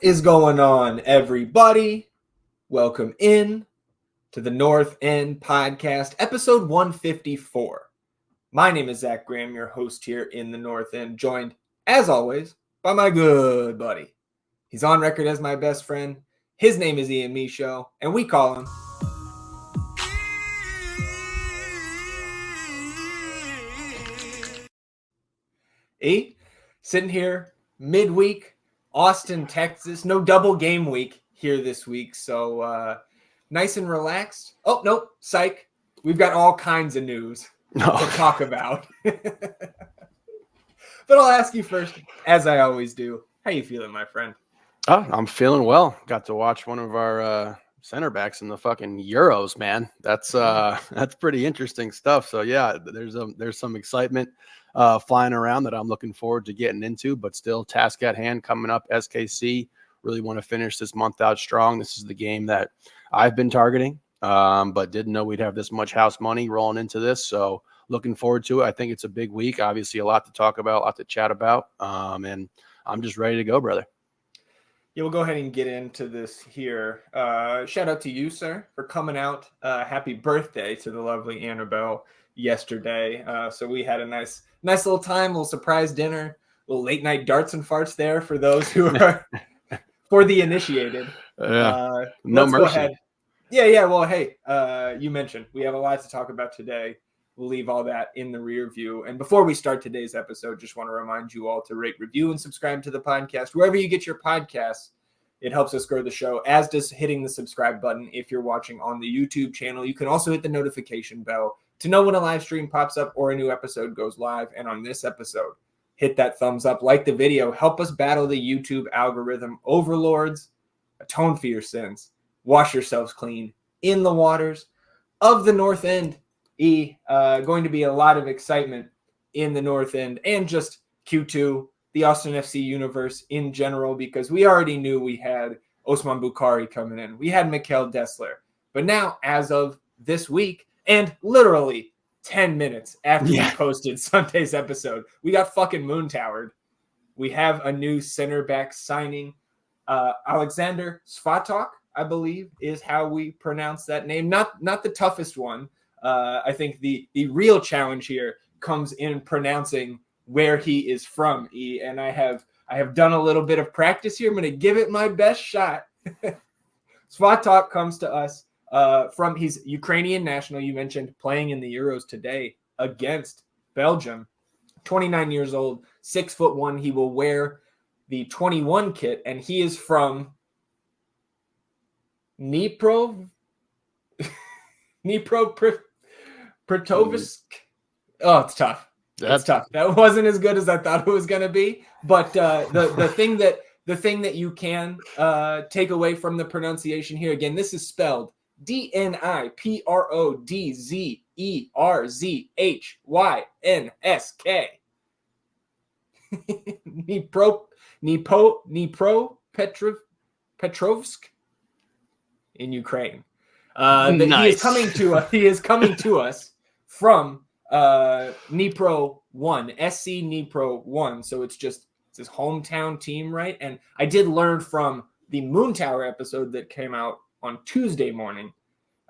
is going on, everybody? Welcome in to the North End Podcast, episode 154. My name is Zach Graham, your host here in the North End, joined, as always, by my good buddy. He's on record as my best friend. His name is Ian Michaud, and we call him E. Sitting here midweek, Austin, Texas. No double game week here this week, so nice and relaxed. Oh, no, psych. We've got all kinds of news to talk about. But I'll ask you first, as I always do, how you feeling, my friend? Oh, I'm feeling well. Got to watch one of our center backs in the fucking Euros, man. That's pretty interesting stuff. So yeah, there's some excitement flying around that I'm looking forward to getting into, but still task at hand coming up. SKC really want to finish this month out strong. This is the game that I've been targeting, but didn't know we'd have this much house money rolling into this. So looking forward to it. I think it's a big week. Obviously a lot to talk about, a lot to chat about. And I'm just ready to go, brother. Yeah, we'll go ahead and get into this here. Shout out to you, sir, for coming out. Happy birthday to the lovely Annabelle yesterday. So we had a nice little time, little surprise dinner, little late night darts and farts there for those who are for the initiated. No let's mercy. Go ahead. Yeah. Well, hey, you mentioned we have a lot to talk about today. We'll leave all that in the rear view. And before we start today's episode, just want to remind you all to rate, review, and subscribe to the podcast. Wherever you get your podcasts, it helps us grow the show, as does hitting the subscribe button if you're watching on the YouTube channel. You can also hit the notification bell to know when a live stream pops up or a new episode goes live. And on this episode, hit that thumbs up, like the video, help us battle the YouTube algorithm overlords, atone for your sins, wash yourselves clean in the waters of the North End. Going to be a lot of excitement in the North End and just Q2, the Austin FC universe in general, because we already knew we had Osman Bukari coming in. We had Mikkel Dessler. But now, as of this week, and literally 10 minutes after we posted Sunday's episode, we got fucking moon towered. We have a new center back signing. Oleksandr Svatok, I believe, is how we pronounce that name. Not the toughest one. I think the real challenge here comes in pronouncing where he is from, and I have done a little bit of practice here. I'm going to give it my best shot. Svatok comes to us from, he's Ukrainian national, you mentioned, playing in the Euros today against Belgium. 29 years old, 6'1". He will wear the 21 kit, and he is from Dnipropetrovsk. Oh, it's tough. It's tough. That wasn't as good as I thought it was going to be. But the thing that you can take away from the pronunciation here, again, this is spelled Dniprodzerzhynsk. Dnipropetrovsk in Ukraine. Nice. He is coming to us from Dnipro 1, SC Dnipro 1. So it's his hometown team, right? And I did learn from the Moon Tower episode that came out on Tuesday morning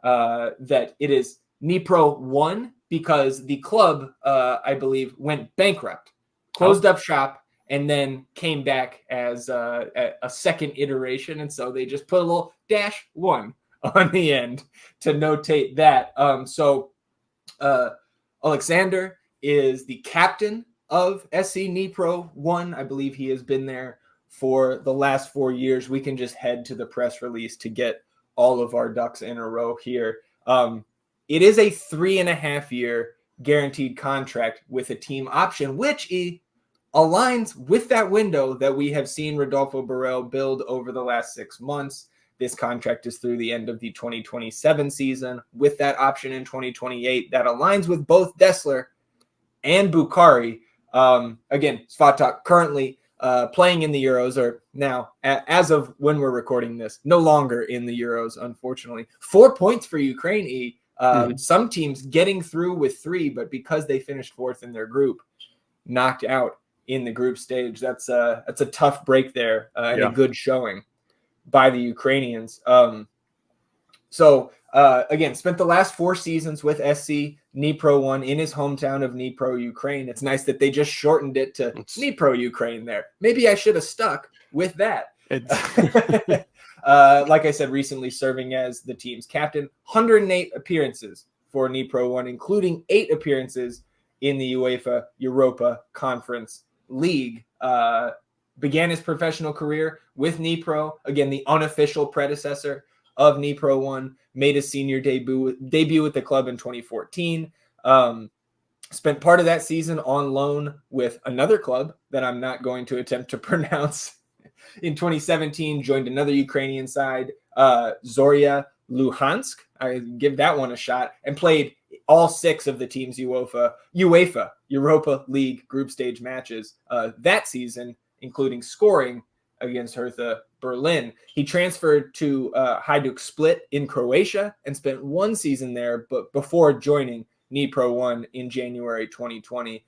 that it is Dnipro 1 because the club, I believe, went bankrupt, closed up shop, and then came back as a second iteration. And so they just put a little -1 on the end to notate that. Oleksandr is the captain of SC Dnipro 1. I believe he has been there for the last 4 years. We can just head to the press release to get all of our ducks in a row here. It is a 3.5-year guaranteed contract with a team option, which aligns with that window that we have seen Rodolfo Borrell build over the last 6 months. This contract is through the end of the 2027 season with that option in 2028 that aligns with both Dessler and Bukari. Again, Svatok currently playing in the Euros, or now, as of when we're recording this, no longer in the Euros, unfortunately. 4 points for Ukraine, Some teams getting through with 3, but because they finished 4th in their group, knocked out in the group stage. That's a tough break there, and a good showing by the Ukrainians. So again, spent the last 4 seasons with SC Dnipro 1 in his hometown of Dnipro, Ukraine. It's nice that they just shortened it to Dnipro, Ukraine there. Maybe I should have stuck with that. Like I said, recently serving as the team's captain, 108 appearances for Dnipro 1, including 8 appearances in the UEFA Europa Conference League. Began his professional career with Dnipro, again, the unofficial predecessor of Dnipro 1, made his senior debut with the club in 2014. Spent part of that season on loan with another club that I'm not going to attempt to pronounce. In 2017, joined another Ukrainian side, Zorya Luhansk. I give that one a shot, and played all 6 of the team's UEFA Europa League group stage matches that season, including scoring against Hertha Berlin. He transferred to Hajduk Split in Croatia and spent 1 season there, but before joining Dnipro 1 in January 2020.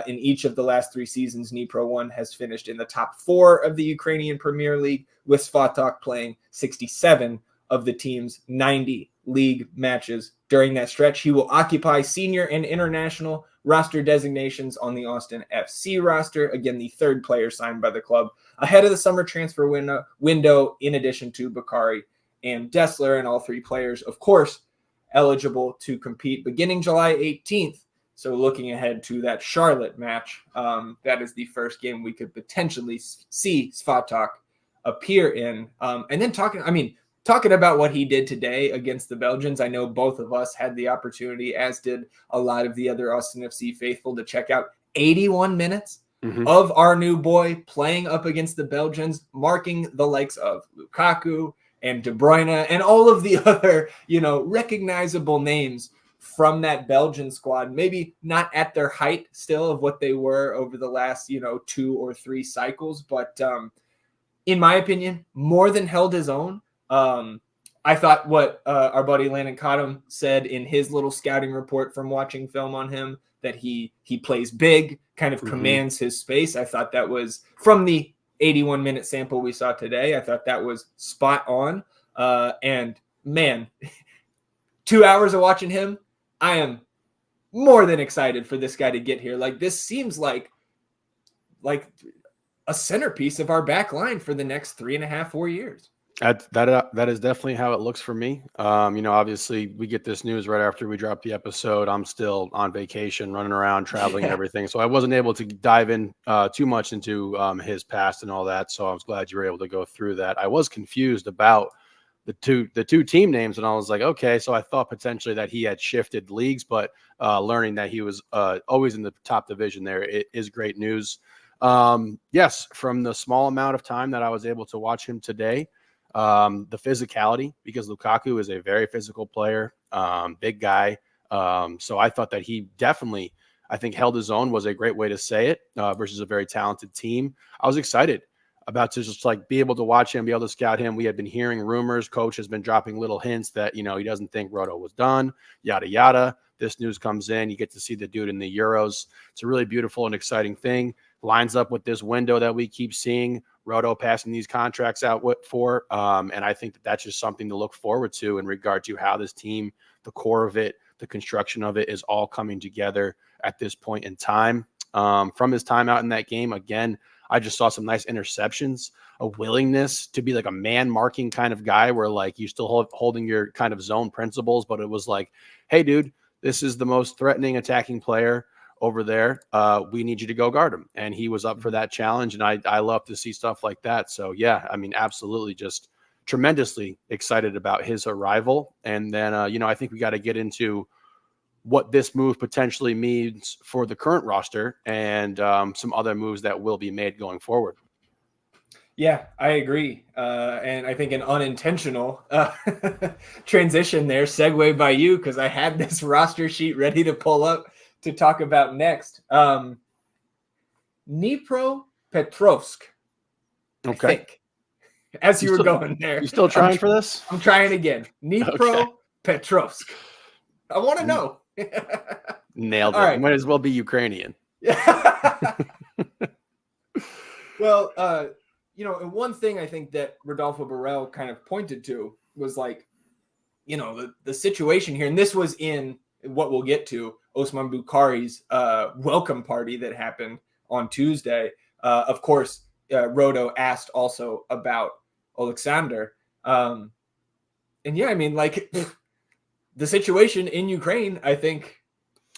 In each of the last 3 seasons, Dnipro 1 has finished in the top 4 of the Ukrainian Premier League, with Svatok playing 67 of the team's 90 league matches during that stretch. He will occupy senior and international roster designations on the Austin FC roster. Again, the 3rd player signed by the club ahead of the summer transfer window, in addition to Bukari and Dessler, and all 3 players, of course, eligible to compete beginning July 18th. So looking ahead to that Charlotte match, that is the first game we could potentially see Svatok appear in. And then talking about what he did today against the Belgians, I know both of us had the opportunity, as did a lot of the other Austin FC faithful, to check out 81 minutes of our new boy playing up against the Belgians, marking the likes of Lukaku and De Bruyne and all of the other, recognizable names from that Belgian squad. Maybe not at their height still of what they were over the last, 2 or 3 cycles, but in my opinion, more than held his own. I thought what our buddy Landon Cottam said in his little scouting report from watching film on him, that he plays big, kind of commands his space. I thought that was, from the 81-minute sample we saw today, I thought that was spot on. And man, 2 hours of watching him, I am more than excited for this guy to get here. Like, this seems like a centerpiece of our back line for the next 3.5-4 years. That is definitely how it looks for me. Obviously we get this news right after we drop the episode. I'm still on vacation, running around, traveling and everything. So I wasn't able to dive in too much into his past and all that. So I was glad you were able to go through that. I was confused about the two team names, and I was like, okay, so I thought potentially that he had shifted leagues, but learning that he was always in the top division there, it is great news. Yes, from the small amount of time that I was able to watch him today, the physicality, because Lukaku is a very physical player, big guy. So I thought that he definitely, I think, held his own, was a great way to say it, versus a very talented team. I was excited about to just be able to watch him, be able to scout him. We had been hearing rumors. Coach has been dropping little hints that, he doesn't think Roto was done, yada, yada. This news comes in. You get to see the dude in the Euros. It's a really beautiful and exciting thing. Lines up with this window that we keep seeing, Roto passing these contracts out for. And I think that that's just something to look forward to in regard to how this team, the core of it, the construction of it is all coming together at this point in time. From his time out in that game, again, I just saw some nice interceptions, a willingness to be like a man marking kind of guy where you still holding your kind of zone principles, but it was like, hey, dude, this is the most threatening attacking player over there. We need you to go guard him. And he was up for that challenge. And I love to see stuff like that. So yeah, absolutely just tremendously excited about his arrival. And then, I think we got to get into what this move potentially means for the current roster and some other moves that will be made going forward. Yeah, I agree. And I think an unintentional transition there, segue by you, because I had this roster sheet ready to pull up to talk about next. Dnipropetrovsk. Okay. I think, as you were going there. You still trying for this? I'm trying again. Dnipropetrovsk. I want to know. Nailed it. All right. Might as well be Ukrainian. Well, and one thing I think that Rodolfo Borrell kind of pointed to was like, the situation here, and this was in what we'll get to, Osman Bukari's welcome party that happened on Tuesday. Of course, Rodo asked also about Oleksandr. And yeah, I mean, like the situation in Ukraine, I think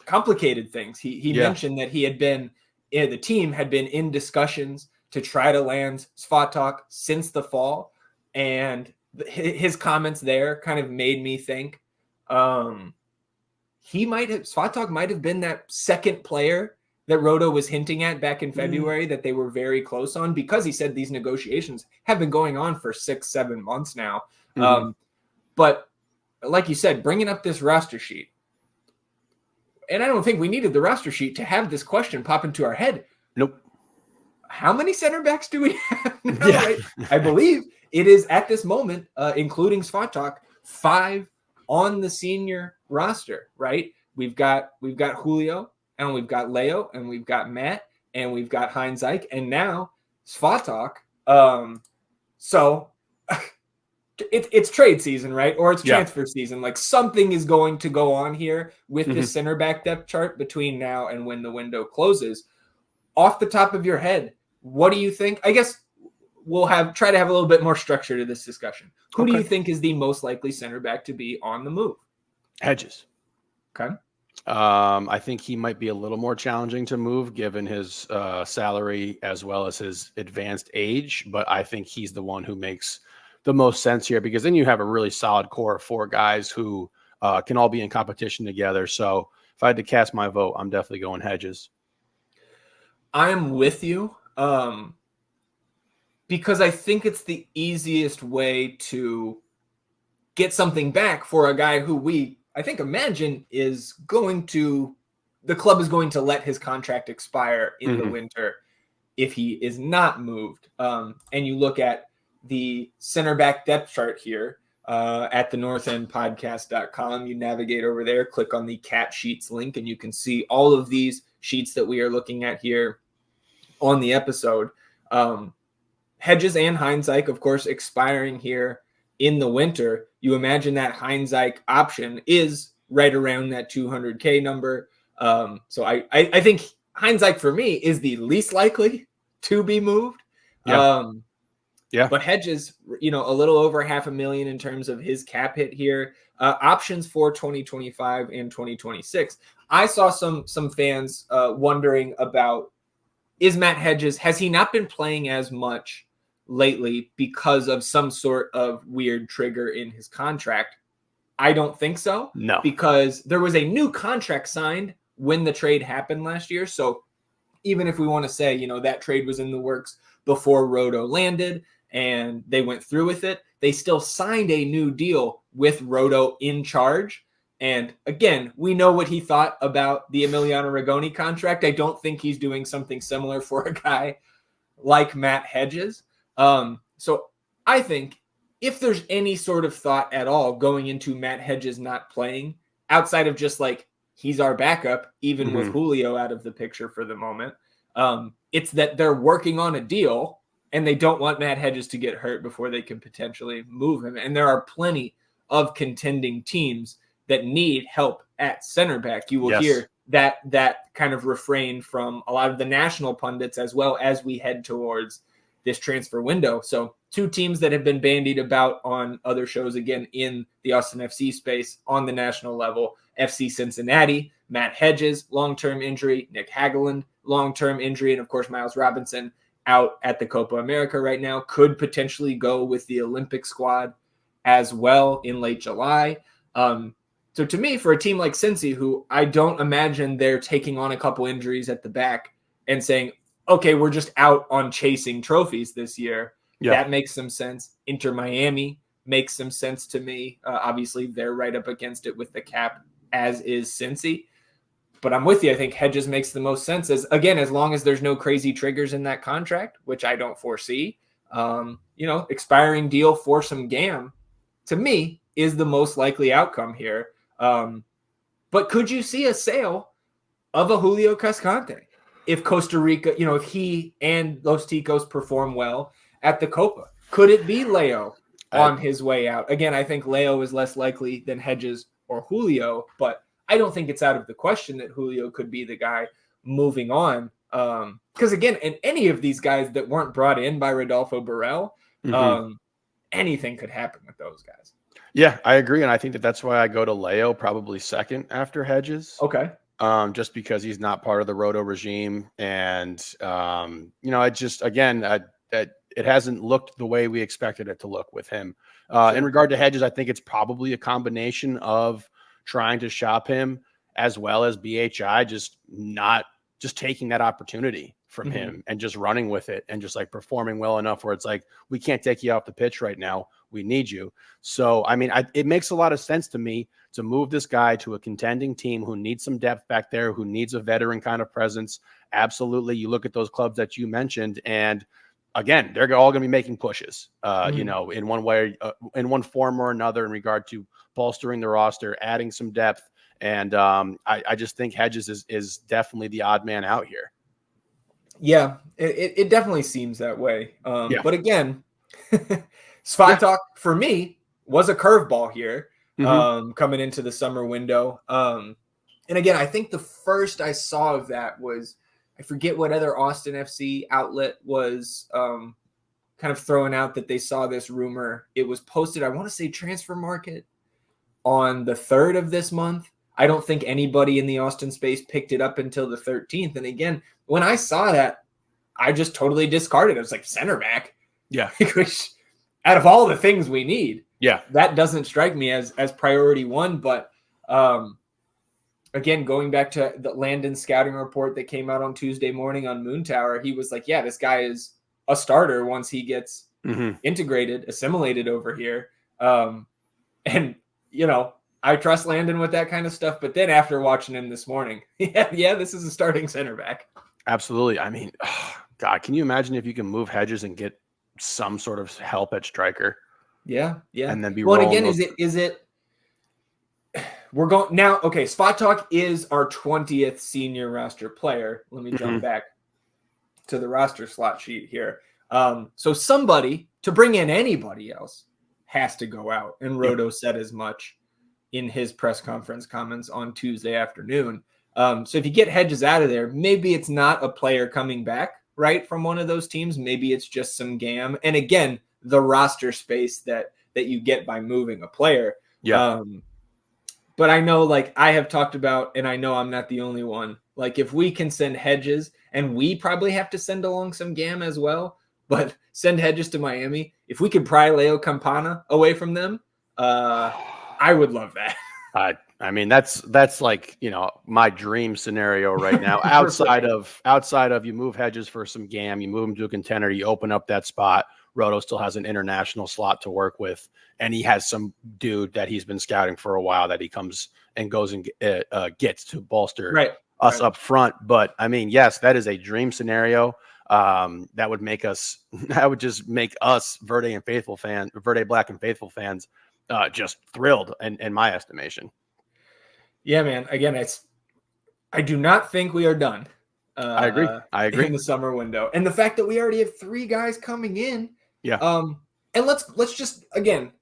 complicated things. He mentioned that the team had been in discussions to try to land Svatok since the fall. And his comments there kind of made me think Svatok might have been that second player that Rodo was hinting at back in February that they were very close on, because he said these negotiations have been going on for 6-7 months now. But like you said, bringing up this roster sheet, and I don't think we needed the roster sheet to have this question pop into our head. Nope. How many center backs do we have now, right? I believe it is at this moment, including Svatok, 5 on the senior roster, right? We've got Julio, and we've got Leo, and we've got Matt, and we've got Heinz Ike, and now Svatok. So it's trade season, right? Or it's transfer season. Like something is going to go on here with this center back depth chart between now and when the window closes. Off the top of your head, what do you think? I guess we'll try to have a little bit more structure to this discussion. Who do you think is the most likely center back to be on the move? Hedges. Okay. I think he might be a little more challenging to move given his salary as well as his advanced age, but I think he's the one who makes the most sense here, because then you have a really solid core of 4 guys who can all be in competition together. So if I had to cast my vote, I'm definitely going Hedges. I'm with you, because I think it's the easiest way to get something back for a guy who I think imagine the club is going to let his contract expire in the winter if he is not moved. And you look at the center back depth chart here at the northendpodcast.com. You navigate over there, click on the Cat Sheets link, and you can see all of these sheets that we are looking at here on the episode. Hedges and Heinz Ike, of course, expiring here in the winter. You imagine that Heinz Ike option is right around that 200K number. So I think Heinz Ike for me is the least likely to be moved. But Hedges, a little over $500,000 in terms of his cap hit here. Options for 2025 and 2026. I saw some fans wondering about, is Matt Hedges, has he not been playing as much lately because of some sort of weird trigger in his contract? I don't think so. No. Because there was a new contract signed when the trade happened last year. So even if we want to say, that trade was in the works before Rodo landed and they went through with it, they still signed a new deal with Rodo in charge. And again, we know what he thought about the Emiliano Rigoni contract. I don't think he's doing something similar for a guy like Matt Hedges. So I think if there's any sort of thought at all going into Matt Hedges not playing, outside of just like he's our backup, even with Julio out of the picture for the moment, it's that they're working on a deal and they don't want Matt Hedges to get hurt before they can potentially move him. And there are plenty of contending teams that need help at center back. You will hear that kind of refrain from a lot of the national pundits as well as we head towards this transfer window. So 2 teams that have been bandied about on other shows, again, in the Austin FC space on the national level: FC Cincinnati, Matt Hedges, long-term injury, Nick Hageland, long-term injury, and of course, Miles Robinson out at the Copa America right now, could potentially go with the Olympic squad as well in late July. So to me, for a team like Cincy, who I don't imagine they're taking on a couple injuries at the back and saying, okay, we're just out on chasing trophies this year. That makes some sense. Inter Miami makes some sense to me. Obviously, they're right up against it with the cap, as is Cincy. But I'm with you. I think Hedges makes the most sense, as long as there's no crazy triggers in that contract, which I don't foresee. Expiring deal for some GAM, to me, is the most likely outcome here. But could you see a sale of a Julio Cascante? if Costa Rica, if he and Los Ticos perform well at the Copa? Could it be Leo on his way out? Again, I think Leo is less likely than Hedges or Julio, but I don't think it's out of the question that Julio could be the guy moving on. Because again, in any of these guys that weren't brought in by Rodolfo Borrell, anything could happen with those guys. Yeah, I agree. And I think that's why I go to Leo probably second after Hedges. Okay. Just because he's not part of the Roto regime. And, it just, again, it hasn't looked the way we expected it to look with him. Sure. In regard to Hedges, I think it's probably a combination of trying to shop him as well as BHI just taking that opportunity from him and just running with it and just like performing well enough where it's like, we can't take you off the pitch right now. We need you. So, I mean, it makes a lot of sense to me to move this guy to a contending team who needs some depth back there, who needs a veteran kind of presence. Absolutely. You look at those clubs that you mentioned, and again, they're all going to be making pushes, in one way, in one form or another in regard to bolstering the roster, adding some depth. And I just think Hedges is definitely the odd man out here. Yeah, it definitely seems that way. But again, Svatok for me was a curveball here coming into the summer window. And again, I think the first I saw of that was, I forget what other Austin FC outlet was kind of throwing out that they saw this rumor. It was posted, I want to say Transfer Market, on the 3rd of this month. I don't think anybody in the Austin space picked it up until the 13th. And again, when I saw that, I just totally discarded it. I was like, center back. Yeah. Which, out of all the things we need, yeah, that doesn't strike me as priority one. But again, going back to the Landon scouting report that came out on Tuesday morning on Moon Tower, he was like, yeah, this guy is a starter once he gets integrated, assimilated over here. And, I trust Landon with that kind of stuff. But then after watching him this morning, this is a starting center back. Absolutely. I mean, God, can you imagine if you can move Hedges and get some sort of help at striker? Yeah. And then be well, and again, is it we're going now? Okay, Svatok is our 20th senior roster player. Let me jump back to the roster slot sheet here. So somebody, to bring in anybody else, has to go out, and Roto said as much in his press conference comments on Tuesday afternoon. So if you get Hedges out of there, maybe it's not a player coming back, right, from one of those teams. Maybe it's just some GAM. And again, the roster space that you get by moving a player. Yeah. But I know, like I have talked about, and I know I'm not the only one, like if we can send Hedges, and we probably have to send along some GAM as well, but send Hedges to Miami. If we could pry Leo Campana away from them, I would love that. I mean, that's like, my dream scenario right now. outside of you move Hedges for some GAM, you move him to a contender, you open up that spot. Roto still has an international slot to work with, and he has some dude that he's been scouting for a while that he comes and goes and gets to bolster us up front. But I mean, yes, that is a dream scenario. That would just make us Verde Black and Faithful fans just thrilled in my estimation. Yeah, man. Again, I do not think we are done. I agree. In the summer window, and the fact that we already have 3 guys coming in. Yeah. And let's just, again,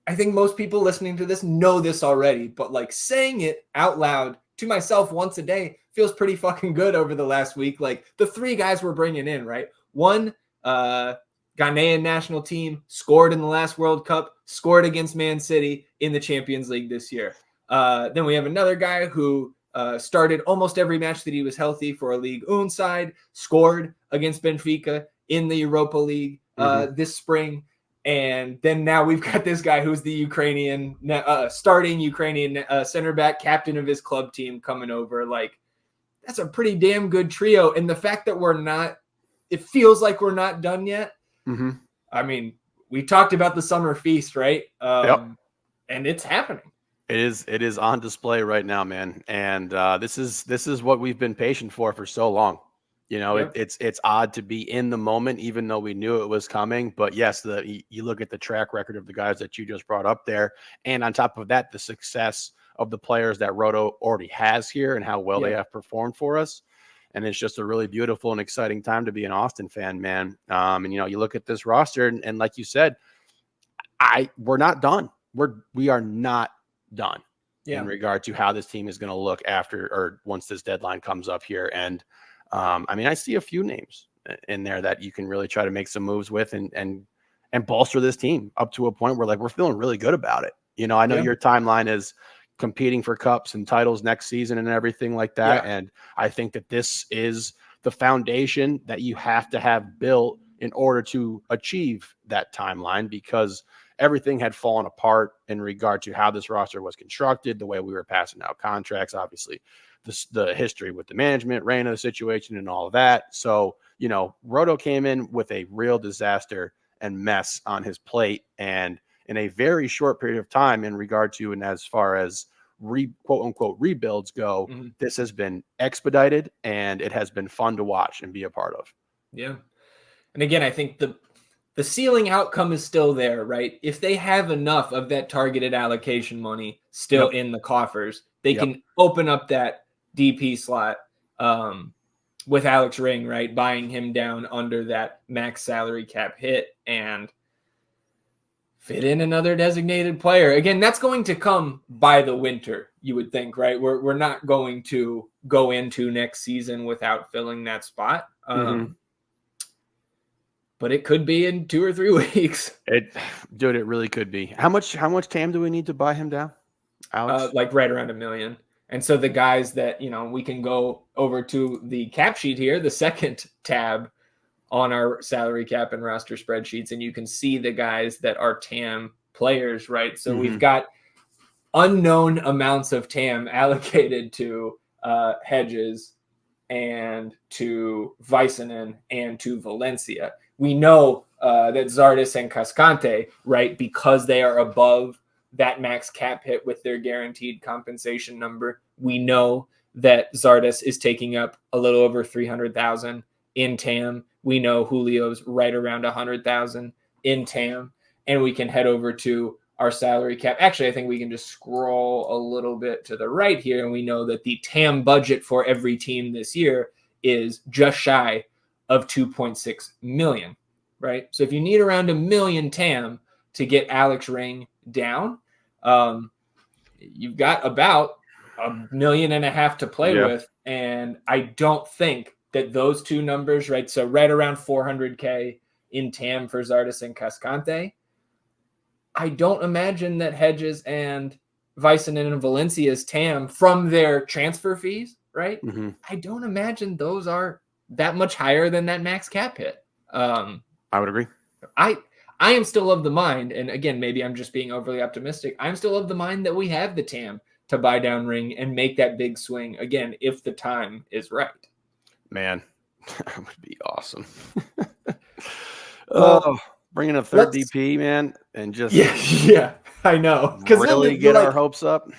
I think most people listening to this know this already, but like saying it out loud to myself once a day feels pretty fucking good over the last week. Like the 3 guys we're bringing in, right? One, Ghanaian national team, scored in the last World Cup, scored against Man City in the Champions League this year. Then we have another guy who started almost every match that he was healthy for a Ligue 1 side, scored against Benfica in the Europa League this spring. And then now we've got this guy who's the Ukrainian, starting Ukrainian center back, captain of his club team coming over. Like, that's a pretty damn good trio. And the fact that it feels like we're not done yet. I mean, we talked about the summer feast, right? And it's happening. It is on display right now, man. And this is what we've been patient for so long. It's odd to be in the moment, even though we knew it was coming. But yes, you look at the track record of the guys that you just brought up there, and on top of that, the success of the players that Roto already has here and how well they have performed for us. And it's just a really beautiful and exciting time to be an Austin fan, man. And you look at this roster, and like you said, we're not done. We are not done in regard to how this team is going to look after or once this deadline comes up here. And I see a few names in there that you can really try to make some moves with and bolster this team up to a point where we're feeling really good about it. I know your timeline is competing for cups and titles next season and everything like that. Yeah. And I think that this is the foundation that you have to have built in order to achieve that timeline, because everything had fallen apart in regard to how this roster was constructed, the way we were passing out contracts, obviously the history with the management, Reyna situation and all of that. So, Roto came in with a real disaster and mess on his plate, and in a very short period of time in regard to, and as far as quote unquote rebuilds go, this has been expedited and it has been fun to watch and be a part of. Yeah. And again, I think the ceiling outcome is still there, right? If they have enough of that targeted allocation money still in the coffers, they can open up that DP slot with Alex Ring, right? Buying him down under that max salary cap hit and fit in another designated player. Again, that's going to come by the winter, you would think, right? We're not going to go into next season without filling that spot. But it could be in 2 or 3 weeks. It really could be. How much TAM do we need to buy him down, Alex? Right around $1 million. And so the guys that, we can go over to the cap sheet here, the second tab on our salary cap and roster spreadsheets, and you can see the guys that are TAM players, right? So we've got unknown amounts of TAM allocated to Hedges and to Väisänen and to Valencia. We know that Zardes and Cascante, right, because they are above that max cap hit with their guaranteed compensation number, we know that Zardes is taking up a little over 300,000 in TAM. We know Julio's right around 100,000 in TAM, and we can head over to our salary cap. Actually, I think we can just scroll a little bit to the right here, and we know that the TAM budget for every team this year is just shy of 2.6 million, right? So if you need around $1 million TAM to get Alex Ring down, you've got about $1.5 million to play with. And I don't think that those two numbers, right? So right around 400K in TAM for Zardes and Cascante. I don't imagine that Hedges and Väisänen and Valencia's TAM from their transfer fees, right? I don't imagine those are that much higher than that max cap hit. I would agree. I am still of the mind, and again, maybe I'm just being overly optimistic. I'm still of the mind that we have the TAM to buy down Ring and make that big swing again if the time is right. Man, that would be awesome. Well, bringing a third DP, man, and just yeah, I know, because really get our hopes up.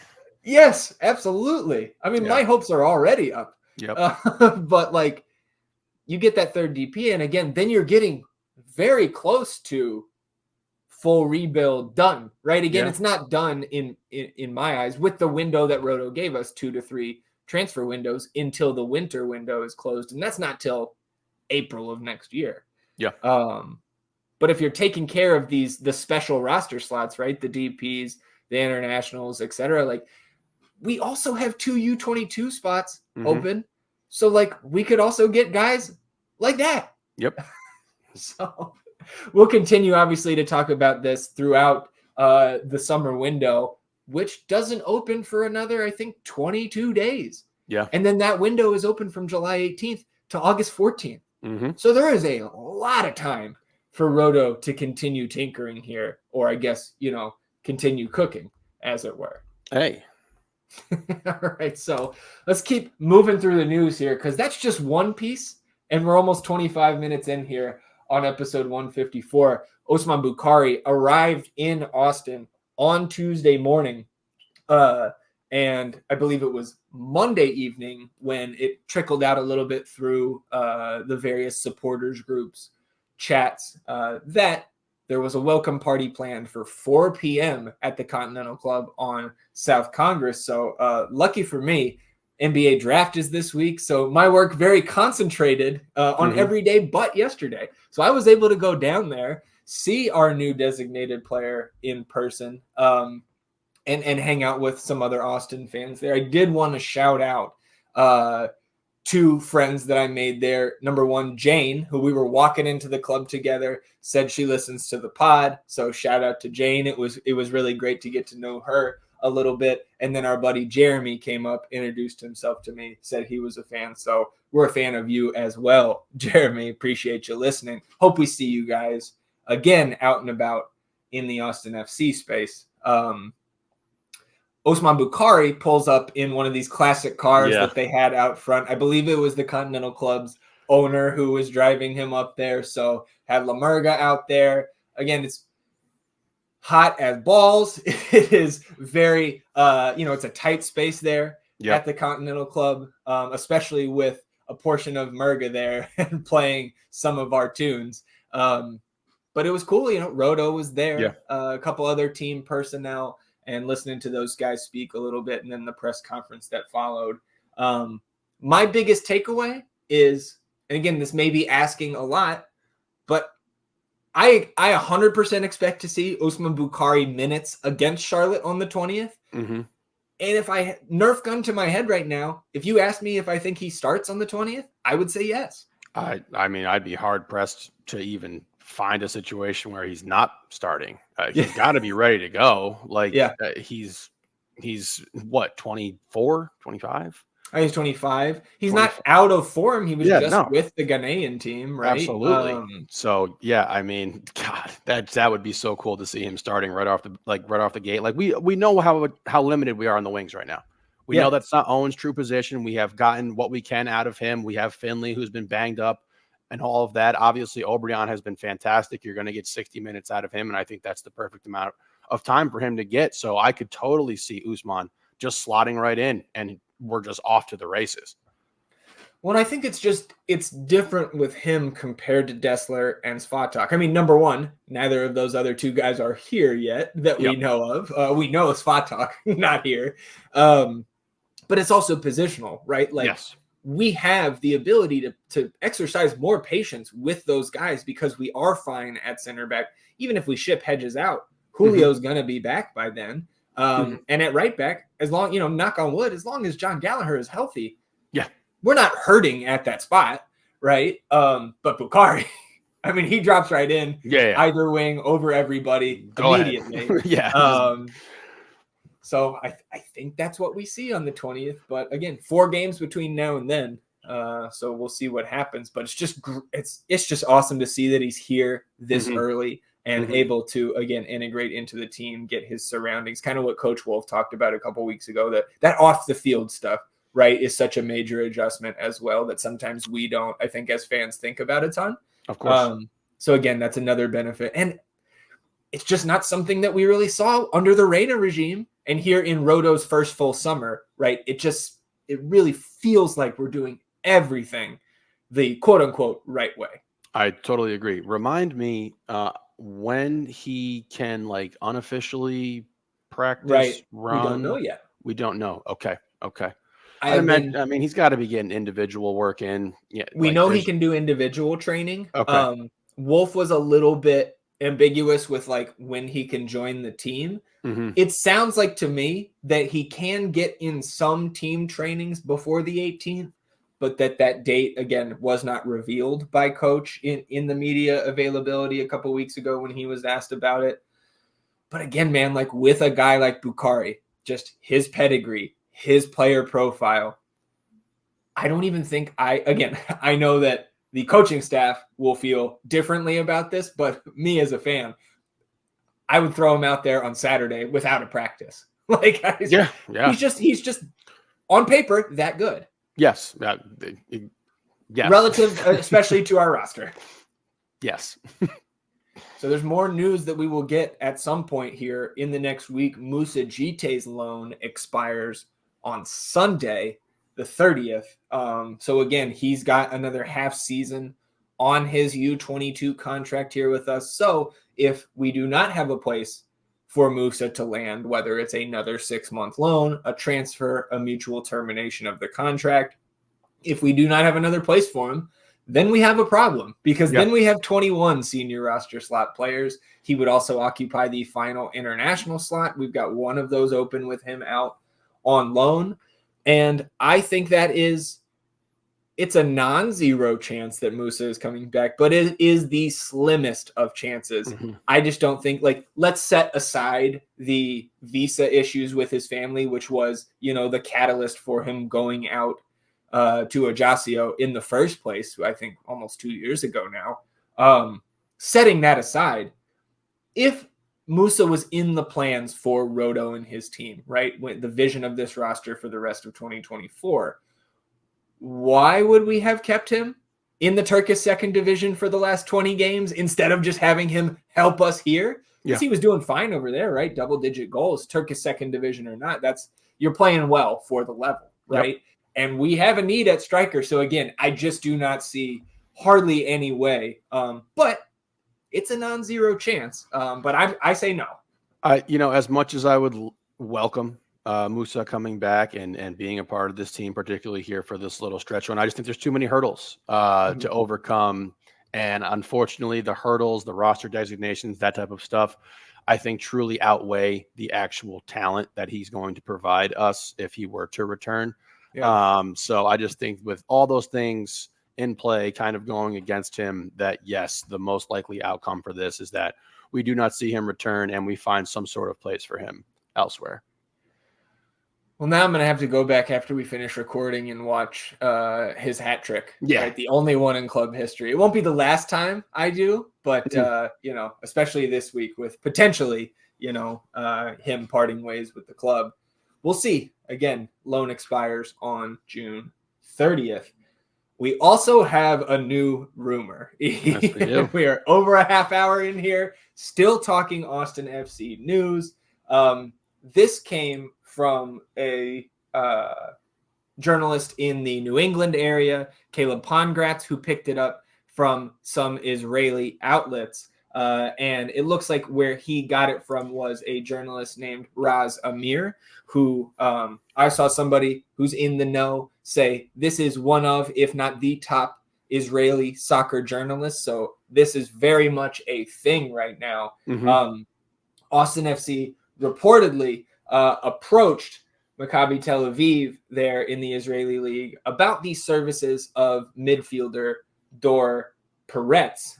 Yes, absolutely. I mean, my hopes are already up. But you get that third DP, and again, then you're getting very close to full rebuild done, right? Again, it's not done in my eyes with the window that Roto gave us, 2 to 3 transfer windows until the winter window is closed, and that's not till April of next year. But if you're taking care of the special roster slots, right, the DPs, the internationals, etc., we also have 2 U22 spots open, so we could also get guys like that. So we'll continue obviously to talk about this throughout the summer window, which doesn't open for another, I think, 22 days. And then that window is open from July 18th to August 14th. So there is a lot of time for Roto to continue tinkering here, or I guess, continue cooking, as it were. Hey. All right. So let's keep moving through the news here, because that's just one piece. And we're almost 25 minutes in here on episode 154. Osman Bukari arrived in Austin on Tuesday morning. And I believe it was Monday evening when it trickled out a little bit through the various supporters groups chats that there was a welcome party planned for 4 p.m. at the Continental Club on South Congress. So lucky for me, NBA draft is this week. So my work very concentrated on every day but yesterday. So I was able to go down there, see our new designated player in person, and hang out with some other Austin fans there. I did want to shout out two friends that I made there. Number one, Jane, who we were walking into the club together, said she listens to the pod. So shout out to Jane. It was really great to get to know her a little bit. And then our buddy Jeremy came up, introduced himself to me, said he was a fan. So we're a fan of you as well, Jeremy. Appreciate you listening. Hope we see you guys again out and about in the Austin FC space. Osman Bukari pulls up in one of these classic cars that they had out front. I believe it was the Continental Club's owner who was driving him up there. So had La Murga out there. Again, it's hot as balls. It is very, it's a tight space there at the Continental Club, especially with a portion of Murga there and playing some of our tunes. But it was cool. Rodo was there, a couple other team personnel, and listening to those guys speak a little bit, and then the press conference that followed. My biggest takeaway is, and again, this may be asking a lot, but I 100% expect to see Osman Bukari minutes against Charlotte on the 20th. And if I Nerf gun to my head right now, if you ask me if I think he starts on the 20th, I would say yes. I mean, I'd be hard pressed to even find a situation where he's not starting. He's got to be ready to go. He's what, 24, 25? I think he's 25. He's 25. Not out of form. He was with the Ghanaian team, right? Absolutely. So I mean, God, that would be so cool to see him starting right off the gate. Like we know how limited we are on the wings right now. We know that's not Owen's true position. We have gotten what we can out of him. We have Finley, who's been banged up, and all of that. Obviously, Obrian has been fantastic. You're going to get 60 minutes out of him, and I think that's the perfect amount of time for him to get. So I could totally see Usman just slotting right in, and we're just off to the races. Well, I think it's different with him compared to Dessler and Svatok. I mean, number one, neither of those other two guys are here yet that we know of. We know Svatok not here. But it's also positional, right? We have the ability to exercise more patience with those guys because we are fine at center back. Even if we ship Hedges out, Julio's going to be back by then. And at right back, as long, knock on wood, as long as John Gallagher is healthy, we're not hurting at that spot, right? But Bukari, I mean, he drops right in, either wing over everybody immediately. So I think that's what we see on the 20th. But again, 4 games between now and then. So we'll see what happens. But it's just awesome to see that he's here this early and able to, again, integrate into the team, get his surroundings. Kind of what Coach Wolf talked about a couple weeks ago, that off the field stuff, right, is such a major adjustment as well that sometimes we don't, I think, as fans think about a ton. Of course. So again, that's another benefit. And it's just not something that we really saw under the Reina regime. And here in Rodo's first full summer, right, it really feels like we're doing everything the quote unquote right way. I totally agree. Remind me when he can unofficially practice, run. We don't know yet. We don't know. Okay. I mean, he's got to be getting individual work in. Yeah, we know he can do individual training. Okay. Wolf was a little bit ambiguous with when he can join the team. It sounds like to me that he can get in some team trainings before the 18th, but that date again was not revealed by Coach in the media availability a couple weeks ago when he was asked about it. But again, man, with a guy like Bukari, just his pedigree, his player profile, I don't even think I know that the coaching staff will feel differently about this, but me as a fan, I would throw him out there on Saturday without a practice. He's just on paper that good. Yes. Relative, especially to our roster. Yes. So there's more news that we will get at some point here in the next week. Moussa Djitte's loan expires on Sunday, the 30th. So again, he's got another half season on his U22 contract here with us. So if we do not have a place for Moussa to land, whether it's another 6-month loan, a transfer, a mutual termination of the contract. If we do not have another place for him, then we have a problem, because then we have 21 senior roster slot players. He would also occupy the final international slot. We've got one of those open with him out on loan. And I think it's a non-zero chance that Moussa is coming back, but it is the slimmest of chances. I just don't think, let's set aside the visa issues with his family, which was, the catalyst for him going out to Ajaccio in the first place, I think almost 2 years ago now. Setting that aside, if Moussa was in the plans for Rodo and his team, right, with the vision of this roster for the rest of 2024, why would we have kept him in the Turkish second division for the last 20 games instead of just having him help us here? Because he was doing fine over there, right? Double-digit goals, Turkish second division or not. You're playing well for the level, right? Yep. And we have a need at striker. So again, I just do not see hardly any way. But it's a non-zero chance. But I say no. As much as I would welcome Moussa coming back and being a part of this team, particularly here for this little stretch run, I just think there's too many hurdles to overcome. And unfortunately, the hurdles, the roster designations, that type of stuff, I think truly outweigh the actual talent that he's going to provide us if he were to return. So I just think with all those things in play kind of going against him, that yes, the most likely outcome for this is that we do not see him return and we find some sort of place for him elsewhere. Well, now I'm going to have to go back after we finish recording and watch his hat trick. Right? The only one in club history. It won't be the last time I do, but especially this week with potentially, him parting ways with the club. We'll see. Again, loan expires on June 30th. We also have a new rumor. Yes, we are over a half hour in here, still talking Austin FC news. This came from a journalist in the New England area, Caleb Pongratz, who picked it up from some Israeli outlets. And it looks like where he got it from was a journalist named Raz Amir, who I saw somebody who's in the know say this is one of, if not the top Israeli soccer journalist. So this is very much a thing right now. Austin FC reportedly approached Maccabi Tel Aviv there in the Israeli league about the services of midfielder Dor Peretz.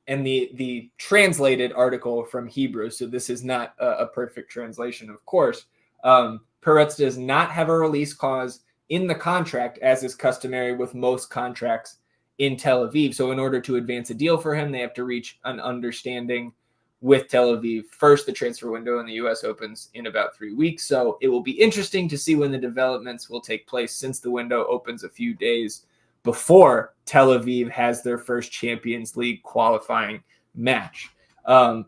And the translated article from Hebrew, so this is not a perfect translation, of course. Peretz does not have a release clause in the contract, as is customary with most contracts in Tel Aviv. So in order to advance a deal for him, they have to reach an understanding with Tel Aviv. First, the transfer window in the U.S. opens in about 3 weeks. So it will be interesting to see when the developments will take place, since the window opens a few days before Tel Aviv has their first Champions League qualifying match.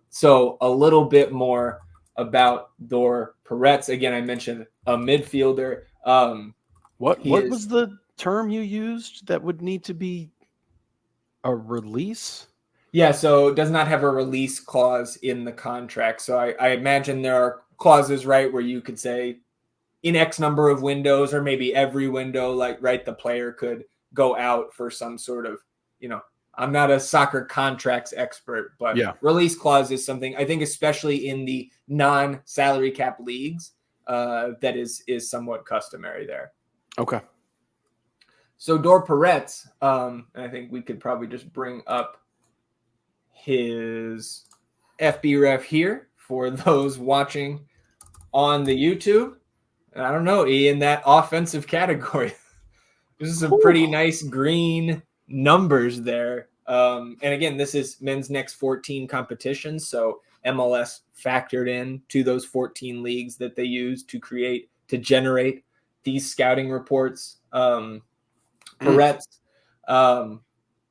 So a little bit more about Dor Peretz. Again, I mentioned a midfielder. What was the term you used that would need to be a release? Yeah, so does not have a release clause in the contract. So I imagine there are clauses, right, where you could say in X number of windows, or maybe every window, the player could go out for some sort of, I'm not a soccer contracts expert, but release clause is something I think, especially in the non-salary cap leagues, that is somewhat customary there. Okay. So Dor Peretz, and I think we could probably just bring up his FB ref here for those watching on the YouTube. And I don't know, in that offensive category. This is some pretty nice green numbers there. And again, this is men's next 14 competitions. So MLS factored in to those 14 leagues that they use to generate these scouting reports. Peretz,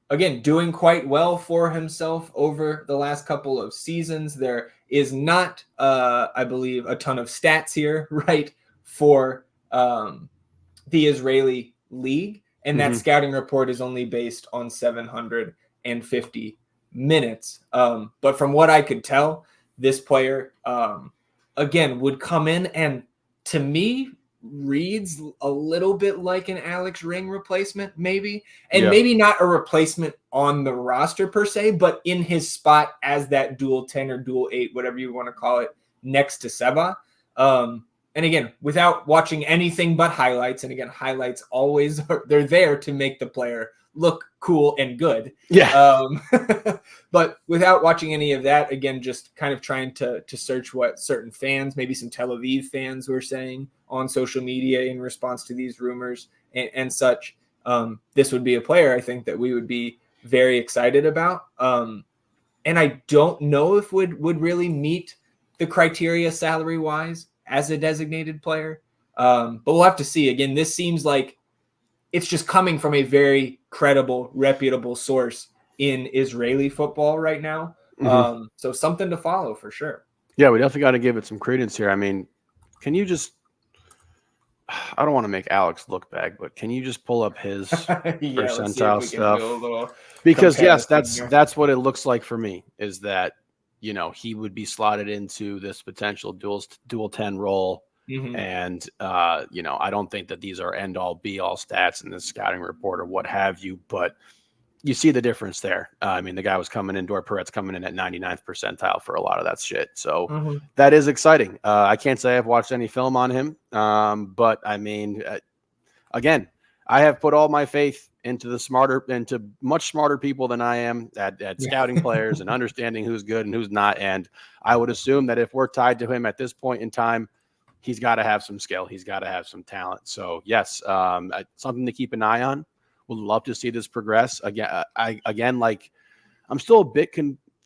again, doing quite well for himself over the last couple of seasons. There is not, I believe, a ton of stats here, right, for the Israeli league. And that scouting report is only based on 750 minutes. But from what I could tell, this player, again, would come in and, to me, reads a little bit like an Alex Ring replacement, maybe. And maybe not a replacement on the roster per se, but in his spot as that dual 10 or dual 8, whatever you want to call it, next to Seba. And again, without watching anything but highlights, and again, highlights always they're there to make the player look cool and good. Yeah. But without watching any of that, again, just kind of trying to search what certain fans, maybe some Tel Aviv fans, were saying on social media in response to these rumors and such. This would be a player I think that we would be very excited about. And I don't know if would really meet the criteria salary wise as a designated player. But we'll have to see. Again, this seems like it's just coming from a very credible, reputable source in Israeli football right now. So something to follow for sure. Yeah, we definitely got to give it some credence here. I mean, can you just, I don't want to make Alex look bad, but can you just pull up his percentile stuff? Because yes, that's what it looks like for me, is that, he would be slotted into this potential dual 10 role. And, I don't think that these are end all be all stats in the scouting report or what have you, but you see the difference there. I mean, the guy was coming in, Dor Peretz coming in at 99th percentile for a lot of that shit. So that is exciting. I can't say I've watched any film on him. But I mean, again, I have put all my faith into much smarter people than I am at scouting players and understanding who's good and who's not. And I would assume that if we're tied to him at this point in time, he's got to have some skill. He's got to have some talent. So yes, something to keep an eye on. Would love to see this progress. Again, like, I'm still a bit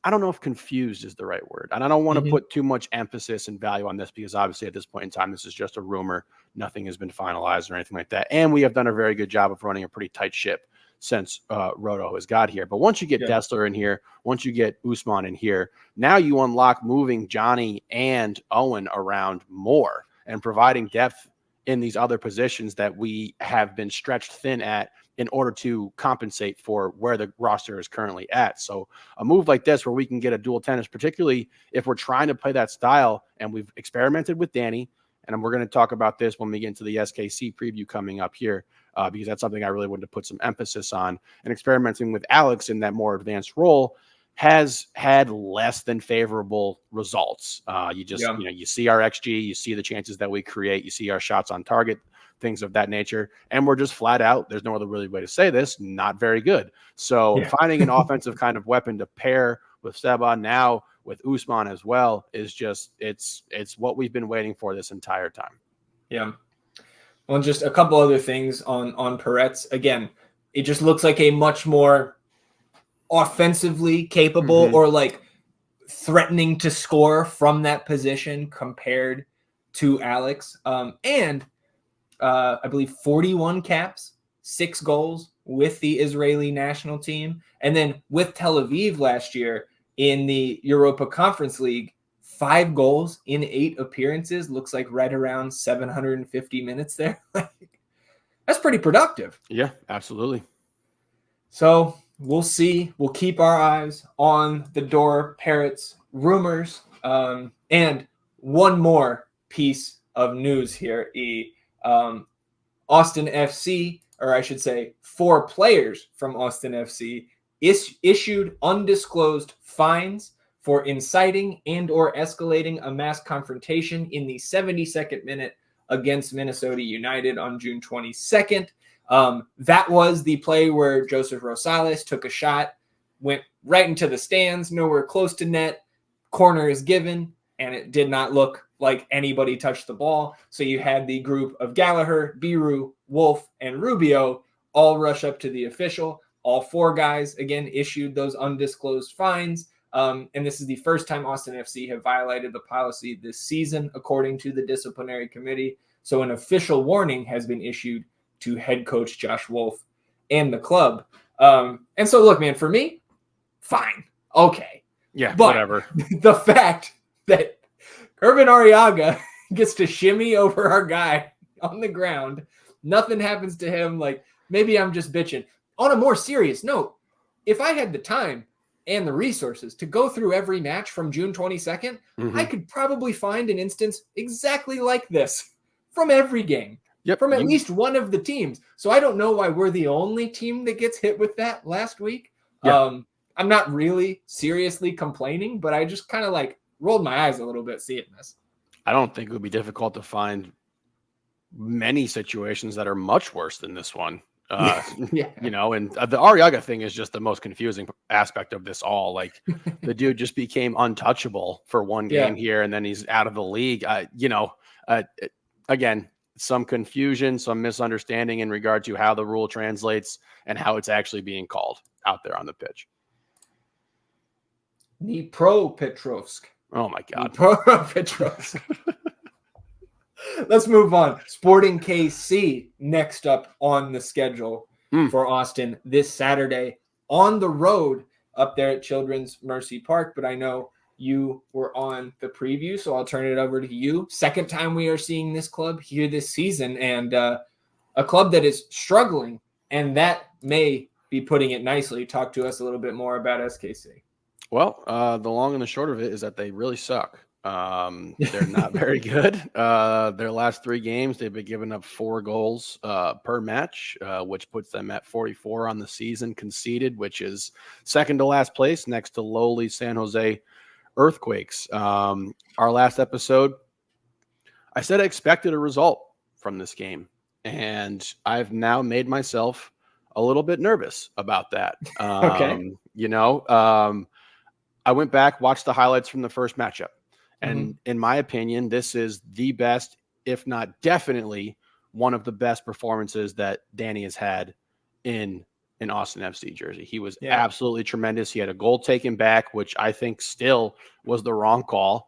I don't know if confused is the right word. And I don't want to put too much emphasis and value on this, because obviously at this point in time, this is just a rumor. Nothing has been finalized or anything like that. And we have done a very good job of running a pretty tight ship since Roto has got here. But once you get Dessler in here, once you get Usman in here, now you unlock moving Johnny and Owen around more and providing depth in these other positions that we have been stretched thin at in order to compensate for where the roster is currently at. So a move like this, where we can get a dual tennis, particularly if we're trying to play that style, and we've experimented with Danny, and we're going to talk about this when we get into the SKC preview coming up here, because that's something I really wanted to put some emphasis on. And experimenting with Alex in that more advanced role has had less than favorable results. You see our XG, you see the chances that we create, you see our shots on target, things of that nature. And we're just flat out, there's no other really way to say this, not very good. So finding an offensive kind of weapon to pair with Seba, now with Usman as well, is just, it's what we've been waiting for this entire time. Yeah. Well, just a couple other things on Peretz. Again, it just looks like a much more offensively capable or like threatening to score from that position compared to Alex. And I believe 41 caps, 6 goals with the Israeli national team. And then with Tel Aviv last year in the Europa Conference League, 5 goals in 8 appearances, looks like right around 750 minutes there. That's pretty productive. Yeah, absolutely. So we'll see. We'll keep our eyes on the Dor Peretz rumors. And one more piece of news here, Austin FC, or I should say 4 players from Austin FC, issued undisclosed fines for inciting and or escalating a mass confrontation in the 72nd minute against Minnesota United on June 22nd. That was the play where Joseph Rosales took a shot, went right into the stands, nowhere close to net, corner is given, and it did not look like anybody touched the ball. So you had the group of Gallagher, Biru, Wolf, and Rubio all rush up to the official. All 4 guys, again, issued those undisclosed fines. And this is the first time Austin FC have violated the policy this season, according to the disciplinary committee. So an official warning has been issued to head coach Josh Wolf and the club. And so, look, man, for me, fine. Okay. Yeah, but whatever. The fact that Irvin Arriaga gets to shimmy over our guy on the ground, nothing happens to him. Like, maybe I'm just bitching. On a more serious note, if I had the time and the resources to go through every match from June 22nd, I could probably find an instance exactly like this from every game, from at least one of the teams. So I don't know why we're the only team that gets hit with that last week. Yeah. I'm not really seriously complaining, but I just kind of like rolled my eyes a little bit seeing this. I don't think it would be difficult to find many situations that are much worse than this one. You know, and the Arriaga thing is just the most confusing aspect of this all. Like the dude just became untouchable for one game here, and then he's out of the league. Again, some confusion, some misunderstanding in regard to how the rule translates and how it's actually being called out there on the pitch. Dnipropetrovsk. Oh my God. Dnipropetrovsk. Let's move on. Sporting KC next up on the schedule for Austin this Saturday on the road up there at Children's Mercy Park. But I know you were on the preview, so I'll turn it over to you. Second time we are seeing this club here this season, and a club that is struggling, and that may be putting it nicely. Talk to us a little bit more about SKC. Well, the long and the short of it is that they really suck. They're not very good. Their last 3 games, they've been giving up 4 goals per match, which puts them at 44 on the season conceded, which is second to last place next to lowly San Jose Earthquakes. Our last episode, I said I expected a result from this game, and I've now made myself a little bit nervous about that. Okay. I went back, watched the highlights from the first matchup. And in my opinion, this is the best, if not definitely one of the best performances that Danny has had in an Austin FC jersey. He was absolutely tremendous. He had a goal taken back, which I think still was the wrong call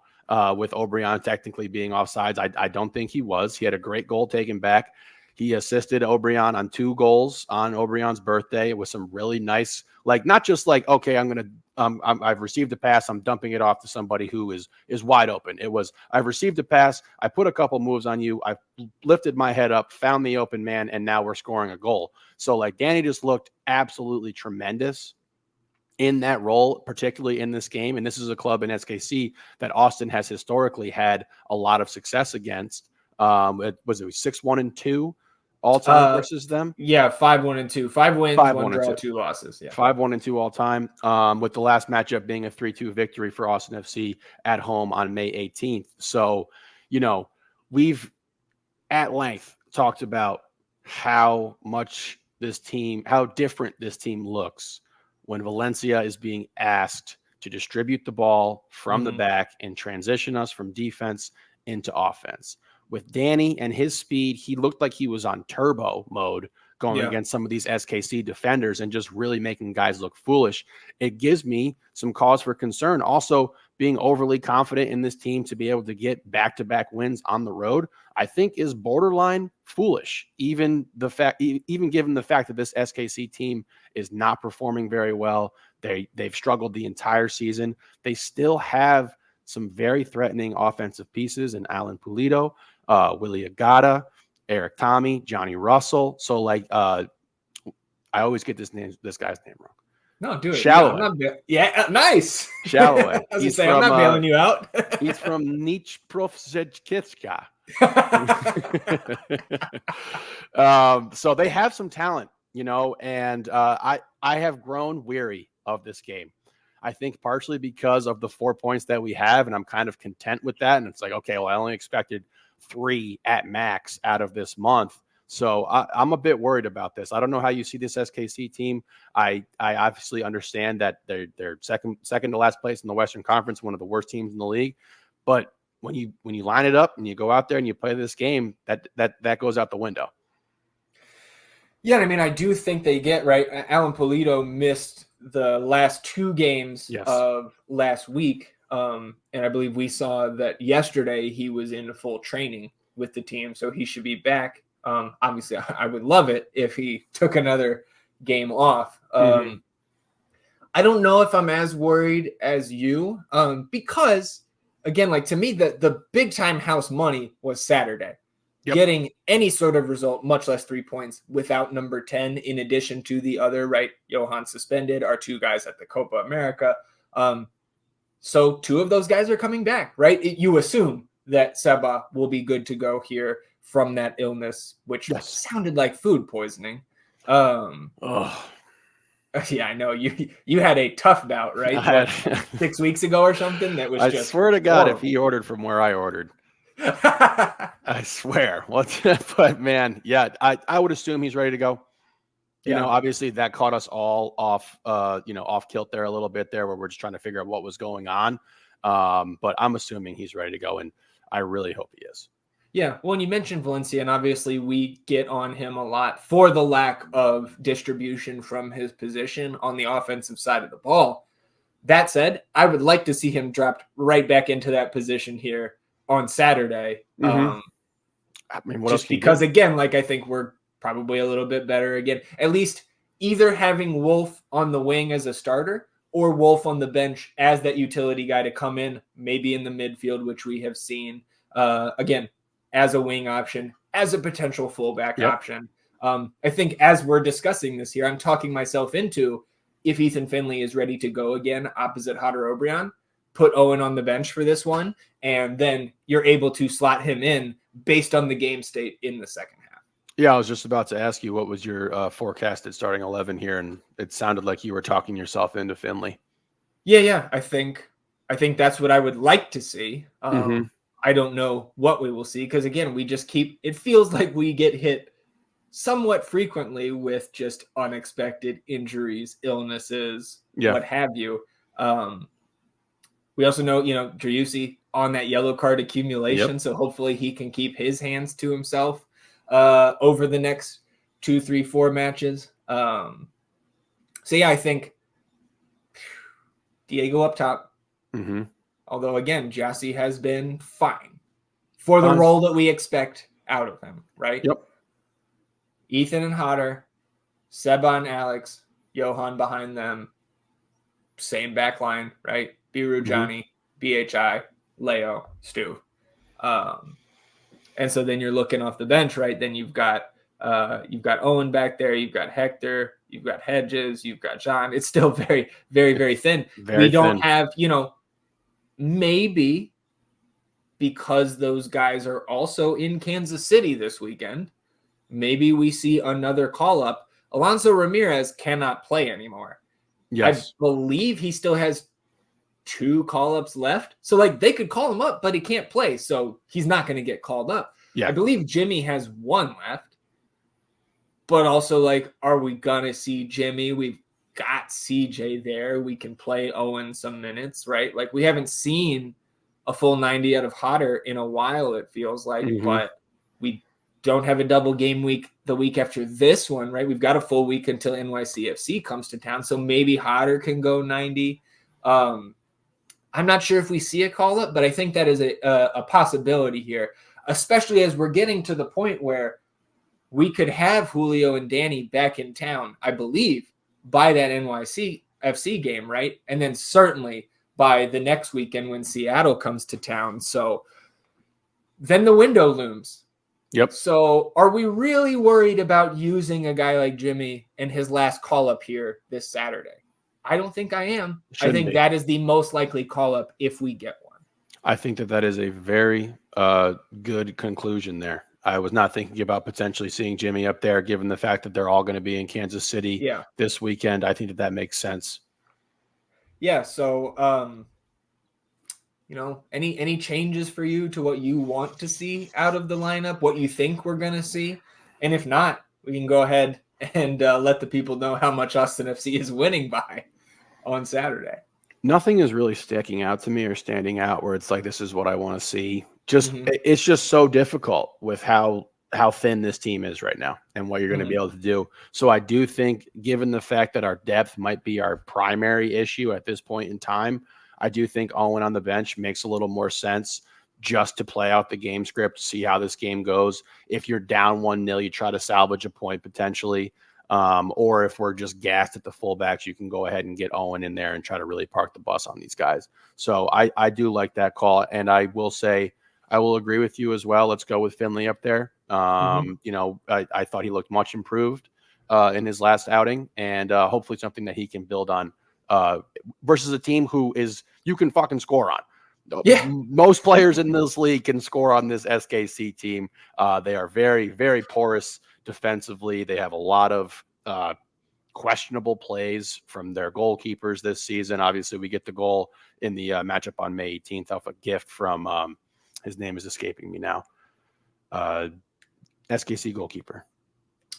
with Obrian technically being offsides. I don't think he was. He had a great goal taken back. He assisted Obrian on 2 goals on Obrian's birthday. It was some really nice, like, not just like, okay, I've received a pass, I'm dumping it off to somebody who is wide open. It was, I've received a pass, I put a couple moves on you, I lifted my head up, found the open man, and now we're scoring a goal. So like Danny just looked absolutely tremendous in that role, particularly in this game. And this is a club in SKC that Austin has historically had a lot of success against. It was 6-1-2 all time versus them. 5-1-2. 5 wins, 1 draw, 2 losses. 5-1-2 all time. With the last matchup being a 3-2 victory for Austin FC at home on May 18th. So, we've at length talked about how different this team looks when Valencia is being asked to distribute the ball from the back and transition us from defense into offense. With Danny and his speed, he looked like he was on turbo mode going against some of these SKC defenders and just really making guys look foolish. It gives me some cause for concern. Also, being overly confident in this team to be able to get back-to-back wins on the road, I think is borderline foolish. Even given the fact that this SKC team is not performing very well, they've struggled the entire season. They still have some very threatening offensive pieces in Alan Pulido, Willie Agata, Eric Tommy, Johnny Russell. So I always get this guy's name wrong. No, do it. Shalloway. Nice. Shalloway. I'm not bailing you out. He's from Dnipropetrovsk. So they have some talent, and I have grown weary of this game. I think partially because of the 4 points that we have, and I'm kind of content with that. And it's like, okay, well, I only expected 3 at max out of this month. So I'm a bit worried about this. I don't know how you see this SKC team. I obviously understand that they're second to last place in the Western Conference, one of the worst teams in the league. But when you line it up and you go out there and you play this game, that goes out the window. Yeah, I mean, I do think they get right. Alan Pulido missed the last 2 games of last week. And I believe we saw that yesterday he was in full training with the team, so he should be back. Obviously, I would love it if he took another game off. I don't know if I'm as worried as you, because, again, like to me, the big time house money was Saturday. Yep. getting any sort of result, much less 3 points, without number 10, in addition to the other, right? Johan suspended, our 2 guys at the Copa America. So 2 of those guys are coming back, right? You assume that Seba will be good to go here from that illness, which sounded like food poisoning. Yeah, I know you had a tough bout, right? 6 weeks ago or something. That was I just swear to God, horrible. if he ordered from where I ordered, I swear. But man, yeah, I would assume he's ready to go. You know, obviously that caught us all off, off kilt there a little bit there, where we're just trying to figure out what was going on. But I'm assuming he's ready to go, and I really hope he is. Yeah, well, and you mentioned Valencia, and obviously we get on him a lot for the lack of distribution from his position on the offensive side of the ball. That said, I would like to see him dropped right back into that position here on Saturday. I mean, what just else because, again, like I think we're probably a little bit better again. At least either having Wolf on the wing as a starter or Wolf on the bench as that utility guy to come in, maybe in the midfield, which we have seen, again, as a wing option, as a potential fullback option. I think as we're discussing this here, I'm talking myself into, if Ethan Finley is ready to go again opposite Hodder Obrian, put Owen on the bench for this one, and then you're able to slot him in based on the game state in the second half. Yeah, I was just about to ask you, what was your forecasted starting 11 here, and it sounded like you were talking yourself into Finley. Yeah, I think that's what I would like to see. I don't know what we will see because, again, we just it feels like we get hit somewhat frequently with just unexpected injuries, illnesses, what have you. We also know, Driussi on that yellow card accumulation, so hopefully he can keep his hands to himself over the next 2, 3, 4 matches. So yeah, I think Diego up top. Although, again, Jassy has been fine for the role that we expect out of him, right? Ethan and Hodder, Seba and Alex, Johan behind them, same back line, right? Biru, Johnny, BHI, Leo, Stu. And so then you're looking off the bench, right? Then you've got Owen back there, you've got Hector, you've got Hedges, you've got John. It's still very, very, very thin. We don't have, maybe because those guys are also in Kansas City this weekend, maybe we see another call up. Alonso Ramirez cannot play anymore. I believe he still has 2 call-ups left. So, they could call him up, but he can't play. So, he's not going to get called up. I believe Jimmy has 1 left. But also, are we going to see Jimmy? We've got CJ there. We can play Owen some minutes, right? We haven't seen a full 90 out of Hodder in a while, it feels like. But we don't have a double game week the week after this one, right? We've got a full week until NYCFC comes to town. So maybe Hodder can go 90. I'm not sure if we see a call up, but I think that is a possibility here, especially as we're getting to the point where we could have Julio and Danny back in town, I believe, by that NYCFC game, right? And then certainly by the next weekend when Seattle comes to town. So then the window looms. So are we really worried about using a guy like Jimmy in his last call up here this Saturday? I don't think I am. I think that is the most likely call up if we get one. I think that is a very good conclusion there. I was not thinking about potentially seeing Jimmy up there, given the fact that they're all going to be in Kansas City this weekend. I think that makes sense. Yeah. So, any changes for you to what you want to see out of the lineup, what you think we're going to see? And if not, we can go ahead and let the people know how much Austin FC is winning by on Saturday. Nothing is really sticking out to me or standing out where it's like, this is what I want to see. It's just so difficult with how thin this team is right now and what you're going to be able to do. So I do think, given the fact that our depth might be our primary issue at this point in time, I do think Owen on the bench makes a little more sense just to play out the game script, see how this game goes. If you're down 1-0, you try to salvage a point potentially. Or if we're just gassed at the fullbacks, you can go ahead and get Owen in there and try to really park the bus on these guys. So I do like that call. And I will say, I will agree with you as well. Let's go with Finley up there. I thought he looked much improved in his last outing, and hopefully something that he can build on versus a team who is you can fucking score on. Yeah. Most players in this league can score on this SKC team. They are very, very porous defensively. They have a lot of questionable plays from their goalkeepers this season. Obviously, we get the goal in the matchup on May 18th off a gift from his name is escaping me now. SKC goalkeeper.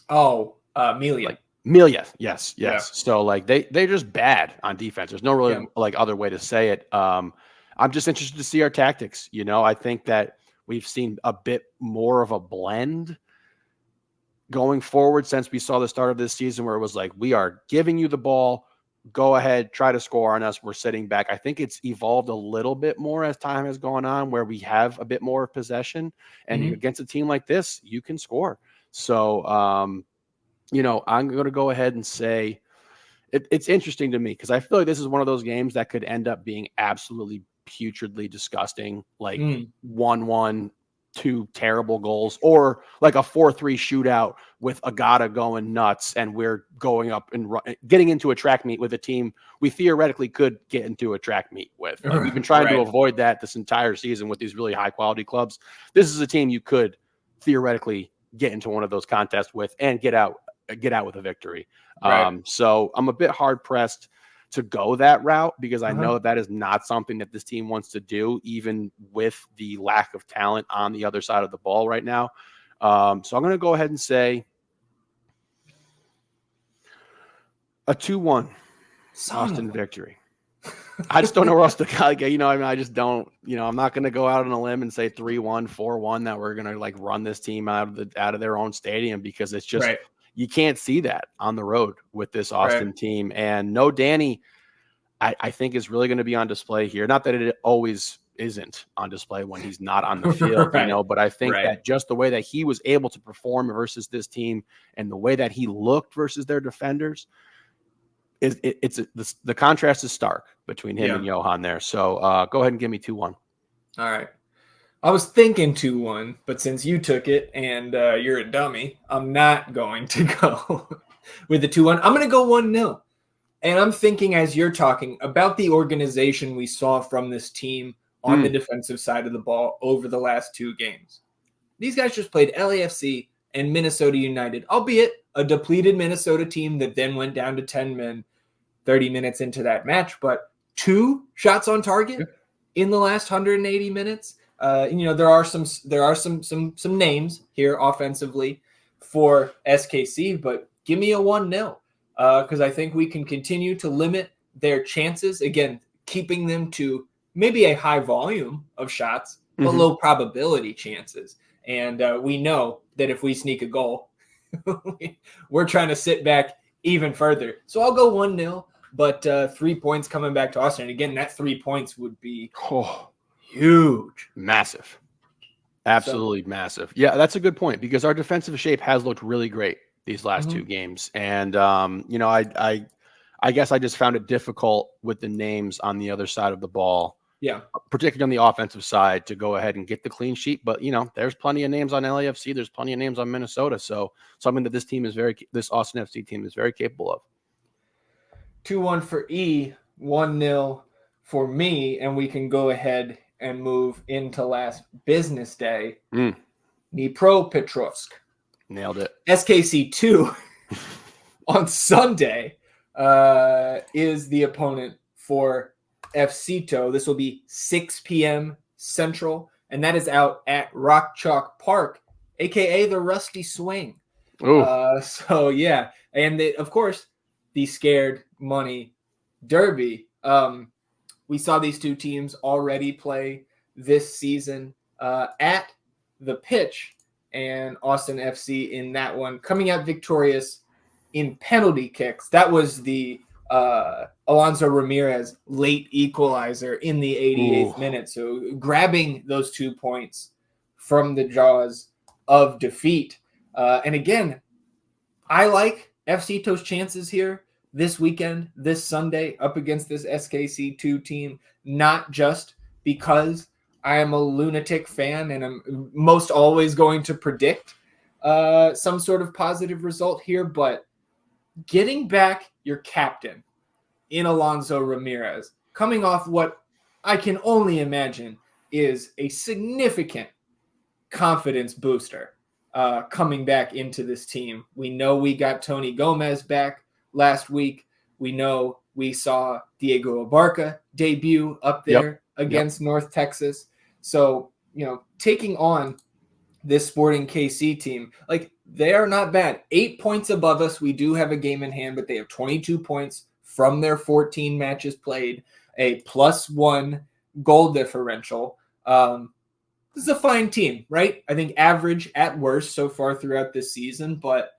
Oh, Melia. Melia, yes. Yeah. So they're just bad on defense. There's no really other way to say it. I'm just interested to see our tactics. I think that we've seen a bit more of a blend going forward since we saw the start of this season, where it was like, we are giving you the ball, go ahead, try to score on us. We're sitting back. I think it's evolved a little bit more as time has gone on, where we have a bit more possession, and against a team like this, you can score. So, I'm going to go ahead and say it's interesting to me because I feel like this is one of those games that could end up being absolutely putridly disgusting, like 1-1, 2 terrible goals, or like a 4-3 shootout with Agata going nuts, and we're going up and getting into a track meet with a team we theoretically could get into a track meet with. Like, we've been trying to avoid that this entire season with these really high quality clubs. This is a team you could theoretically get into one of those contests with and get out with a victory. So I'm a bit hard pressed to go that route because I know that is not something that this team wants to do, even with the lack of talent on the other side of the ball right now. So I'm going to go ahead and say a 2-1 Austin victory. I just don't know where else to go. I just don't, I'm not going to go out on a limb and say 3-1, 4-1 that we're going to run this team out of their own stadium, because it's just, you can't see that on the road with this Austin team. And no Danny, I think, is really going to be on display here. Not that it always isn't on display when he's not on the field, but I think that just the way that he was able to perform versus this team and the way that he looked versus their defenders, the contrast is stark between him and Johan there. So go ahead and give me 2-1. All right. I was thinking 2-1, but since you took it and you're a dummy, I'm not going to go with the 2-1. I'm going to go 1-0. And I'm thinking, as you're talking, about the organization we saw from this team on the defensive side of the ball over the last 2 games. These guys just played LAFC and Minnesota United, albeit a depleted Minnesota team that then went down to 10 men 30 minutes into that match, but 2 shots on target in the last 180 minutes. There are some names here offensively for SKC, but give me a 1-0 because I think we can continue to limit their chances. Again, keeping them to maybe a high volume of shots, but low probability chances. And we know that if we sneak a goal, we're trying to sit back even further. So I'll go 1-0, but 3 points coming back to Austin. And again, that 3 points would be huge. Massive. Absolutely massive. Yeah, that's a good point, because our defensive shape has looked really great these last 2 games. And, I guess I just found it difficult with the names on the other side of the ball. Yeah, particularly on the offensive side, to go ahead and get the clean sheet. But, there's plenty of names on LAFC. There's plenty of names on Minnesota. So something that this Austin FC team is very capable of. 2-1 for E, 1-0 for me. And we can go ahead and move into last business day. Dnipropetrovsk. Nailed it. SKC 2 on Sunday is the opponent for FCito. This will be 6 p.m. Central, and that is out at Rock Chalk Park, a.k.a. the Rusty Swing. And of course, the Scared Money Derby. We saw these 2 teams already play this season at the pitch, and Austin FC in that one coming out victorious in penalty kicks. That was the Alonso Ramirez late equalizer in the 88th minute. So grabbing those 2 points from the jaws of defeat. And again, I like FCito's chances here this weekend, this Sunday, up against this SKC2 team, not just because I am a lunatic fan, and I'm most always going to predict some sort of positive result here. But getting back your captain in Alonso Ramirez, coming off what I can only imagine is a significant confidence booster coming back into this team. We know we got Tony Gomez back last week. We know we saw Diego Abarca debut up there against North Texas. So, taking on this Sporting KC team, like, they are not bad. 8 points above us. We do have a game in hand, but they have 22 points from their 14 matches played, a +1 goal differential. This is a fine team, right? I think average at worst so far throughout this season, but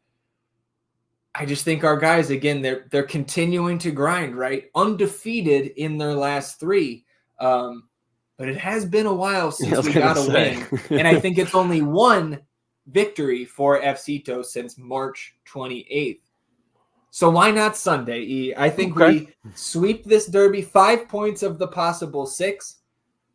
I just think our guys, again, they're continuing to grind, right? Undefeated in their last 3. But it has been a while since we got a win. And I think it's only one victory for FCito since March 28th. So why not Sunday, E? I think we sweep this derby, 5 points of the possible 6.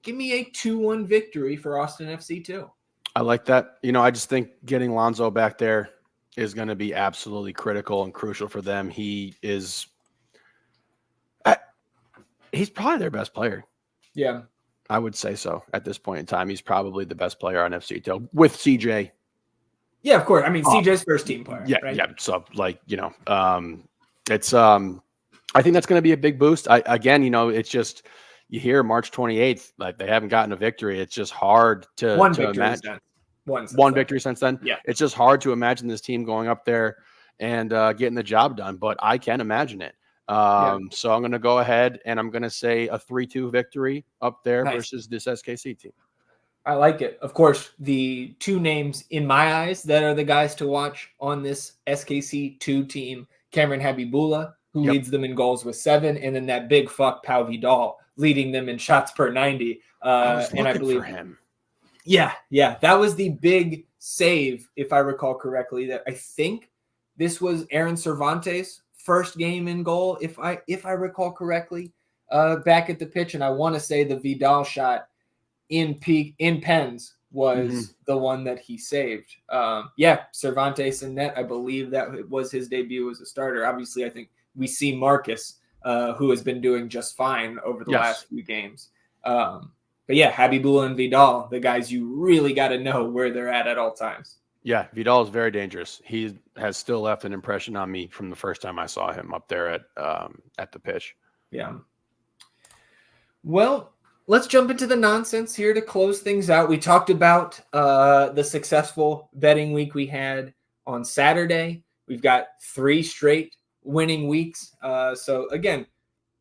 Give me a 2-1 victory for Austin FC too. I like that. I just think getting Lonzo back there is going to be absolutely critical and crucial for them. He's probably their best player. Yeah. I would say so at this point in time. He's probably the best player on FCito with CJ. Yeah, of course. I mean, CJ's first team player. Yeah, right? yeah. So, it's I think that's going to be a big boost. It's just, you hear March 28th, like, they haven't gotten a victory. It's just hard to imagine. One victory since then. Yeah, it's just hard to imagine this team going up there and getting the job done. But I can imagine it. So I'm going to go ahead and I'm going to say a 3-2 victory up there versus this SKC team. I like it. Of course, the 2 names in my eyes that are the guys to watch on this SKC 2 team, Cameron Habibullah, who leads them in goals with 7, and then that big fuck Pau Vidal leading them in shots per 90. I believe for him. Yeah. That was the big save, if I recall correctly, that I think this was Aaron Cervantes' first game in goal, if I recall correctly, back at the pitch. And I want to say the Vidal shot in pens was the one that he saved. Cervantes in net. I believe that it was his debut as a starter. Obviously, I think we see Marcus, who has been doing just fine over the last few games. But yeah, Habibullah and Vidal, the guys you really got to know where they're at all times. Yeah, Vidal is very dangerous. He has still left an impression on me from the first time I saw him up there at the pitch. Yeah. Well, let's jump into the nonsense here to close things out. We talked about the successful betting week we had on Saturday. We've got 3 straight winning weeks. So again,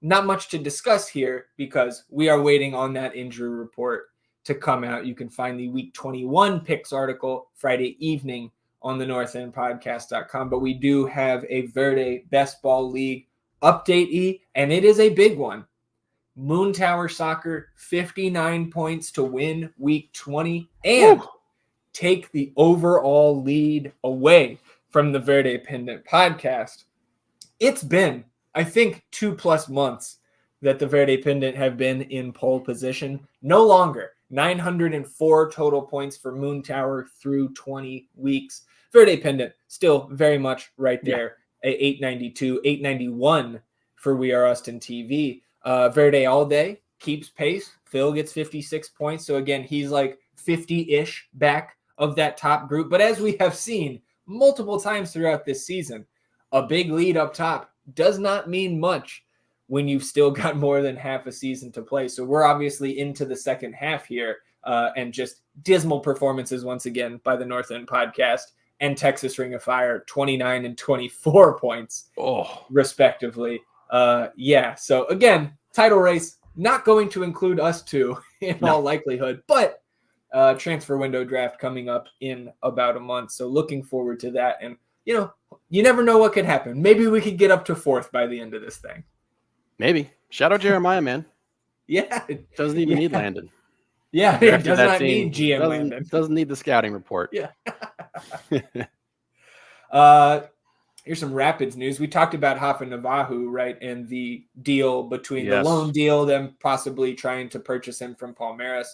not much to discuss here because we are waiting on that injury report to come out. You can find the week 21 picks article Friday evening on the northendpodcast.com. But we do have a Verde Best Ball League update, E, and it is a big one. Moon Tower Soccer, 59 points to win week 20 and take the overall lead away from the Verde Pendant podcast. It's been, I think, 2+ months that the Verde Pendant have been in pole position. No longer. 904 total points for Moon Tower through 20 weeks. Verde Pendant still very much right there at 892, 891 for We Are Austin TV. Verde All Day keeps pace. Phil gets 56 points. So again, he's like 50-ish back of that top group. But as we have seen multiple times throughout this season, a big lead up top does not mean much when you've still got more than half a season to play. So we're obviously into the second half here, and just dismal performances once again by the North End podcast and Texas Ring of Fire, 29 and 24 points respectively. So again, title race not going to include us two in all likelihood, but transfer window draft coming up in about a month. So looking forward to that. And, you never know what could happen. Maybe we could get up to 4th by the end of this thing. Maybe. Shout out Jeremiah, man. Yeah. Doesn't even need Landon. Yeah, it does not need GM Landon. Doesn't need the scouting report. Yeah. Here's some Rapids news. We talked about Hafa Navahu, right, and the deal between the loan deal, them possibly trying to purchase him from Palmeiras.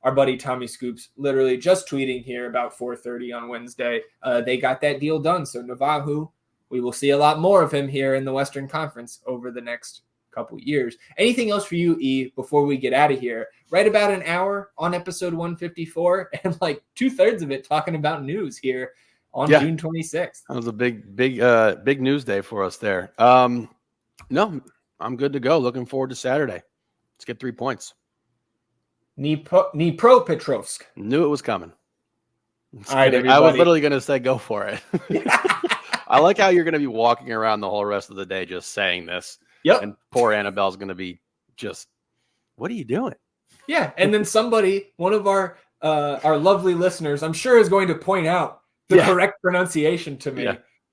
our buddy Tommy Scoops literally just tweeting here about 4:30 on Wednesday. They got that deal done. So Navajo, we will see a lot more of him here in the Western Conference over the next couple years. Anything else for you, E, before we get out of here? Right about an hour on episode 154 and like 2/3 of it talking about news here on June 26th. That was a big news day for us there. No, I'm good to go. Looking forward to Saturday. Let's get 3 points. Dnipropetrovsk. Knew it was coming. All right, everybody. I was literally going to say go for it. I like how you're going to be walking around the whole rest of the day just saying this. Yep. And poor Annabelle's going to be just, what are you doing? Yeah, and then somebody, one of our lovely listeners, I'm sure is going to point out the correct pronunciation to me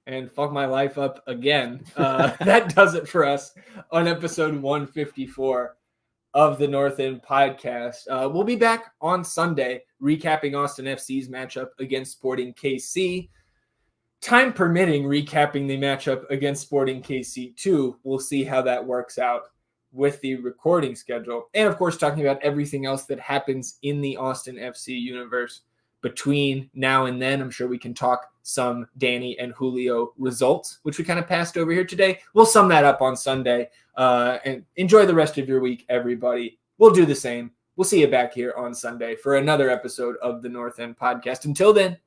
and fuck my life up again. That does it for us on episode 154 of the North End podcast. We'll be back on Sunday recapping Austin FC's matchup against Sporting KC. Time permitting, recapping the matchup against Sporting KC too. We'll see how that works out with the recording schedule. And of course, talking about everything else that happens in the Austin FC universe between now and then. I'm sure we can talk some Danny and Julio results, which we kind of passed over here today. We'll sum that up on Sunday. And enjoy the rest of your week, everybody. We'll do the same. We'll see you back here on Sunday for another episode of the North End podcast. Until then,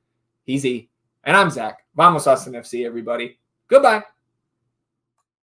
he's E. And I'm Zach. Vamos Austin FC, everybody. Goodbye.